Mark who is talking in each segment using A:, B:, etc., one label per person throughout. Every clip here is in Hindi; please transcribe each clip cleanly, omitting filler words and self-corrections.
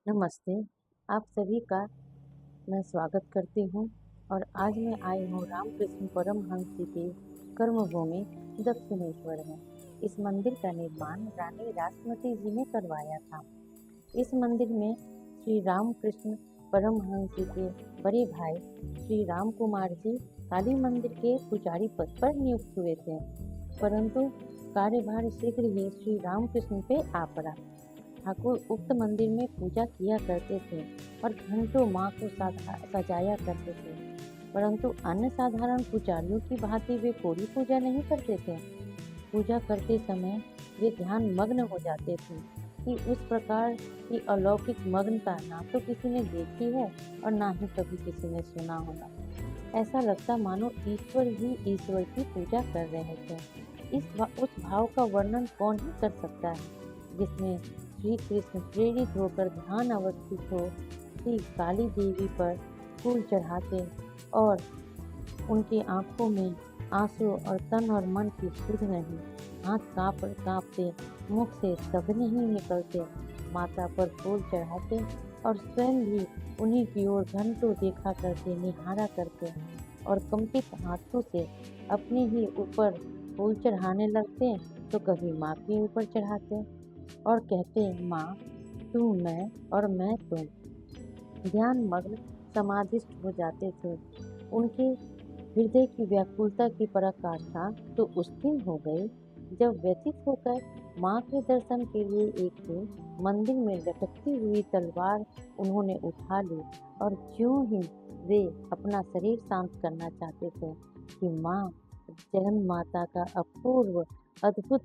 A: नमस्ते, आप सभी का मैं स्वागत करती हूँ और आज मैं आई हूँ रामकृष्ण परमहंस जी की कर्मभूमि दक्षिणेश्वर में। इस मंदिर का निर्माण रानी रासमती जी ने करवाया था। इस मंदिर में श्री रामकृष्ण परमहंस जी के बड़े भाई श्री राम कुमार जी काली मंदिर के पुजारी पद पर नियुक्त हुए थे, परंतु कार्यभार शीघ्र ही श्री रामकृष्ण पे आ पड़ा। ठाकुर उक्त मंदिर में पूजा किया करते थे और घंटों माँ को सजाया करते थे, परंतु अन्य साधारण पुजारियों की भांति वे पूरी पूजा नहीं करते थे। पूजा करते समय वे ध्यान मग्न हो जाते थे कि उस प्रकार की अलौकिक मग्नता ना तो किसी ने देखी है और ना ही कभी किसी ने सुना होगा। ऐसा लगता मानो ईश्वर ही ईश्वर की पूजा कर रहे थे। उस भाव का वर्णन कौन ही कर सकता है जिसमें श्री कृष्ण प्रेरित होकर ध्यान अवस्थित हो श्री काली देवी पर फूल चढ़ाते और उनकी आंखों में आंसू और तन और मन की सुध नहीं, हाथ कांपते मुख से शब्द नहीं निकलते, माता पर फूल चढ़ाते और स्वयं भी उन्हीं की ओर घंटों देखा करते, निहारा करते और कंपित हाथों से अपने ही ऊपर फूल चढ़ाने लगते, तो कभी माँ के ऊपर चढ़ाते और कहते, माँ तू मैं और मैं तुम। ध्यान मग्न समाधिस्थ हो जाते थे। उनके हृदय की व्याकुलता की पराकाष्ठा तो उस दिन हो गई जब व्यथित होकर माँ के दर्शन के लिए एक दिन मंदिर में लटकती हुई तलवार उन्होंने उठा ली और ज्यों ही वे अपना शरीर शांत करना चाहते थे कि माँ जगन माता का अपूर्व अद्भुत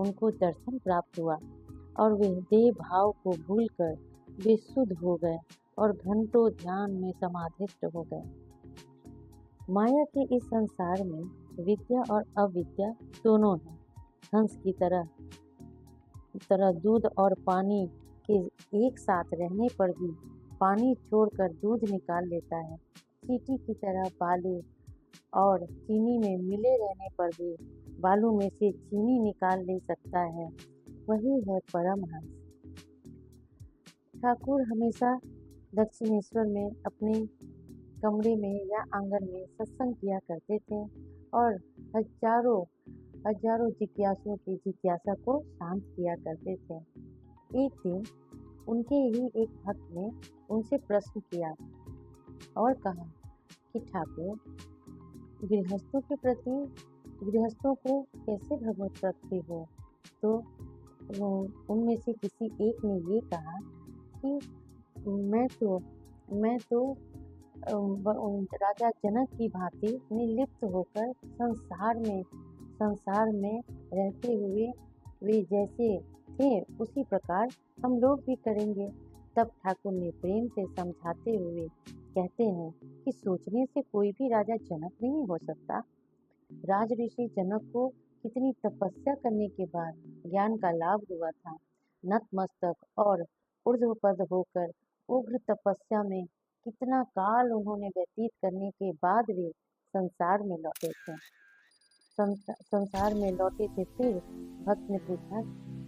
A: उनको दर्शन प्राप्त हुआ और वे देह भाव को भूलकर वे शुद्ध हो गए और घंटों ध्यान में समाधिस्थ हो गए। माया के इस संसार में विद्या और अविद्या दोनों हैं। हंस की तरह दूध और पानी के एक साथ रहने पर भी पानी छोड़कर दूध निकाल लेता है। चींटी की तरह बालू और चीनी में मिले रहने पर भी बालू में से चीनी निकाल ले सकता है। वही है परमहंस। ठाकुर हमेशा दक्षिणेश्वर में अपने कमरे में या आंगन में सत्संग किया करते थे और हजारों जिज्ञासुओं की जिज्ञासा को शांत किया करते थे। एक दिन उनके ही एक भक्त ने उनसे प्रश्न किया और कहा कि ठाकुर, गृहस्थों को कैसे भगवत रखते हो? तो उनमें से किसी एक ने ये कहा कि मैं तो राजा जनक की भांति निर्लिप्त होकर संसार में रहते हुए वे जैसे थे उसी प्रकार हम लोग भी करेंगे। तब ठाकुर ने प्रेम से समझाते हुए कहते हैं कि सोचने से कोई भी राजा जनक नहीं हो सकता। राज ऋषि जनक को कितनी तपस्या करने के बाद ज्ञान का लाभ हुआ था। नतमस्तक और ऊर्ध्वपद होकर उग्र तपस्या में कितना काल उन्होंने व्यतीत करने के बाद वे संसार में लौटे थे। फिर भक्त ने पूछा,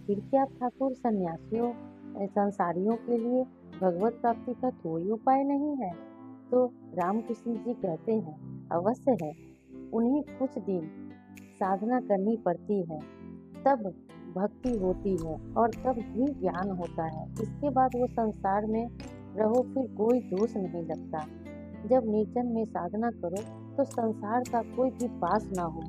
A: फिर क्या ठाकुर संसारियों के लिए भगवत प्राप्ति का कोई उपाय नहीं है? तो रामकृष्ण जी कहते हैं, अवश्य है। उन्हें कुछ दिन साधना करनी पड़ती है, तब भक्ति होती है और तब भी ज्ञान होता है। इसके बाद वो संसार में रहो, फिर कोई दोष नहीं लगता। जब निर्जन में साधना करो तो संसार का कोई भी पास ना हो,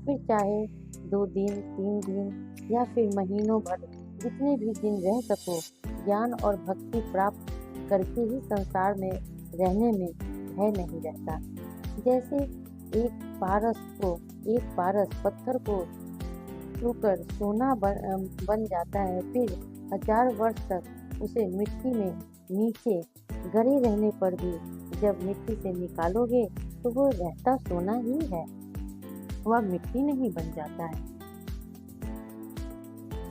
A: फिर चाहे 2 दिन 3 दिन या फिर महीनों भर जितने भी दिन रह सको, ज्ञान और भक्ति प्राप्त करके ही संसार में रहने में भय नहीं रहता। जैसे एक पारस पत्थर को छूकर सोना बन जाता है, फिर 1000 वर्ष तक उसे मिट्टी में नीचे गड़े रहने पर भी जब मिट्टी से निकालोगे तो वो रहता सोना ही है, वह मिट्टी नहीं बन जाता है।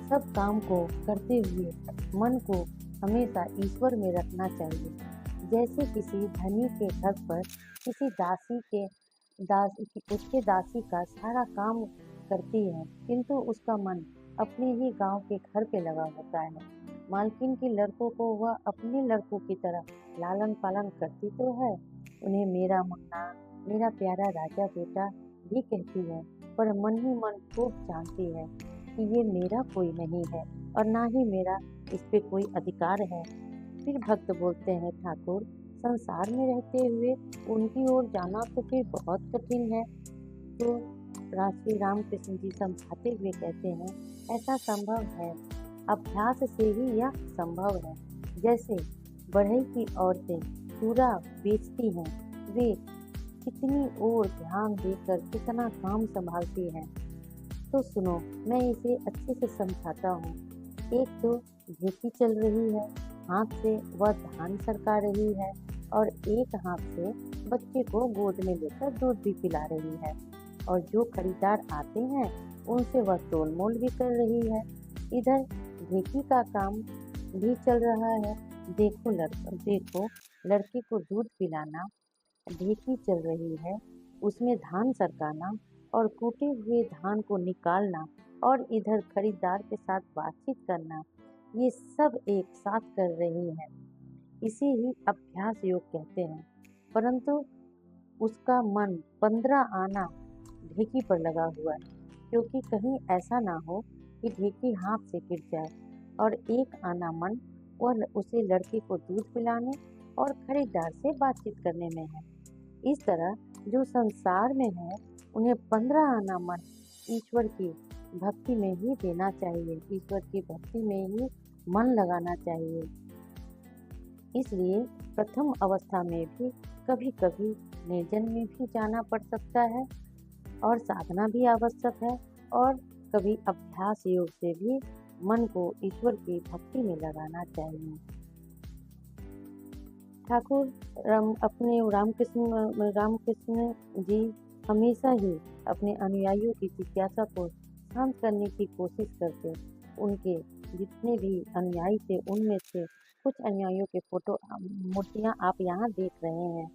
A: सब काम को करते हुए मन को हमेशा ईश्वर में रखना चाहिए। जैसे किसी धनी के घर पर किसी उसके दासी का सारा काम करती है, किंतु उसका मन अपने ही गांव के घर पे लगा होता है। मालकिन के लड़कों को वह अपने लड़कों की तरह लालन पालन करती तो है। उन्हें मेरा मुन्ना, मेरा प्यारा राजा बेटा भी कहती है, पर मन ही मन खूब जानती है कि ये मेरा कोई नहीं है और ना ही मेरा इस पे कोई अधिकार है। फिर भक्त बोलते हैं, ठाकुर, संसार में रहते हुए उनकी ओर जाना तो फिर बहुत कठिन है। तो श्री रामकृष्ण जी समझाते हुए कहते हैं, ऐसा संभव है, अभ्यास से ही यह संभव है। जैसे बढ़ई की औरतें चूड़ा बेचती हैं, वे कितनी और ध्यान देकर कितना काम संभालती हैं। तो सुनो, मैं इसे अच्छे से समझाता हूँ। एक तो ढेकी चल रही है, हाथ से वह धान सरका रही है और एक हाथ से बच्चे को गोद में लेकर दूध भी पिला रही है, और जो खरीदार आते हैं उनसे वह तोल मोल भी कर रही है। इधर ढेकी का काम भी चल रहा है। देखो लड़के को दूध पिलाना, ढेकी चल रही है, उसमें धान सरकाना और कूटे हुए धान को निकालना, और इधर खरीदार के साथ बातचीत करना, ये सब एक साथ कर रही है। इसे ही अभ्यास योग कहते हैं। परंतु उसका मन 15 आना ढेकी पर लगा हुआ है, क्योंकि कहीं ऐसा ना हो कि ढेकी हाथ से गिर जाए, और एक आना मन वह उसे लड़के को दूध पिलाने और खरीदार से बातचीत करने में है। इस तरह जो संसार में है, उन्हें 15 आना मन ईश्वर की भक्ति में ही देना चाहिए, ईश्वर की भक्ति में ही मन लगाना चाहिए। इसलिए प्रथम अवस्था में भी कभी कभी निर्जन में भी जाना पड़ सकता है, और साधना भी आवश्यक है, और कभी अभ्यास योग से भी मन को ईश्वर की भक्ति में लगाना चाहिए। ठाकुर अपने रामकृष्ण जी हमेशा ही अपने अनुयायियों की जिज्ञासा को शांत करने की कोशिश करते। उनके जितने भी अनुयायी थे, उनमें से कुछ अनुयायियों के फोटो मूर्तियाँ आप यहाँ देख रहे हैं।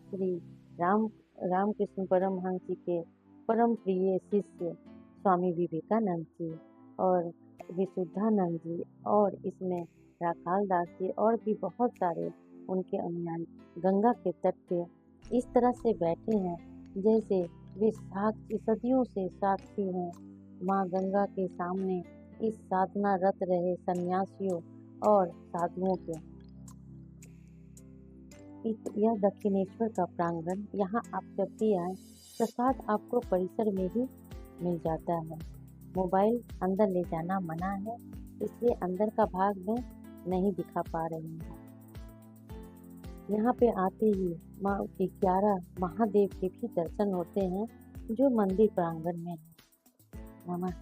A: श्री रामकृष्ण परमहंस जी के परम प्रिय शिष्य स्वामी विवेकानंद जी और विशुद्धानंद जी, और इसमें राखाल दास जी और भी बहुत सारे उनके अनुयायी गंगा के तट पे इस तरह से बैठे हैं जैसे वे साक्षी, सदियों से साक्षी हैं माँ गंगा के सामने इस साधना रत रहे सन्यासियों और साधुओं के। यह दक्षिणेश्वर का प्रांगण, यहाँ आप जब भी आए, प्रसाद आपको परिसर में ही मिल जाता है। मोबाइल अंदर ले जाना मना है, इसलिए अंदर का भाग में नहीं दिखा पा रही हूँ। यहाँ पे आते ही 11 महादेव के भी दर्शन होते हैं जो मंदिर प्रांगण में है। नमस्ते।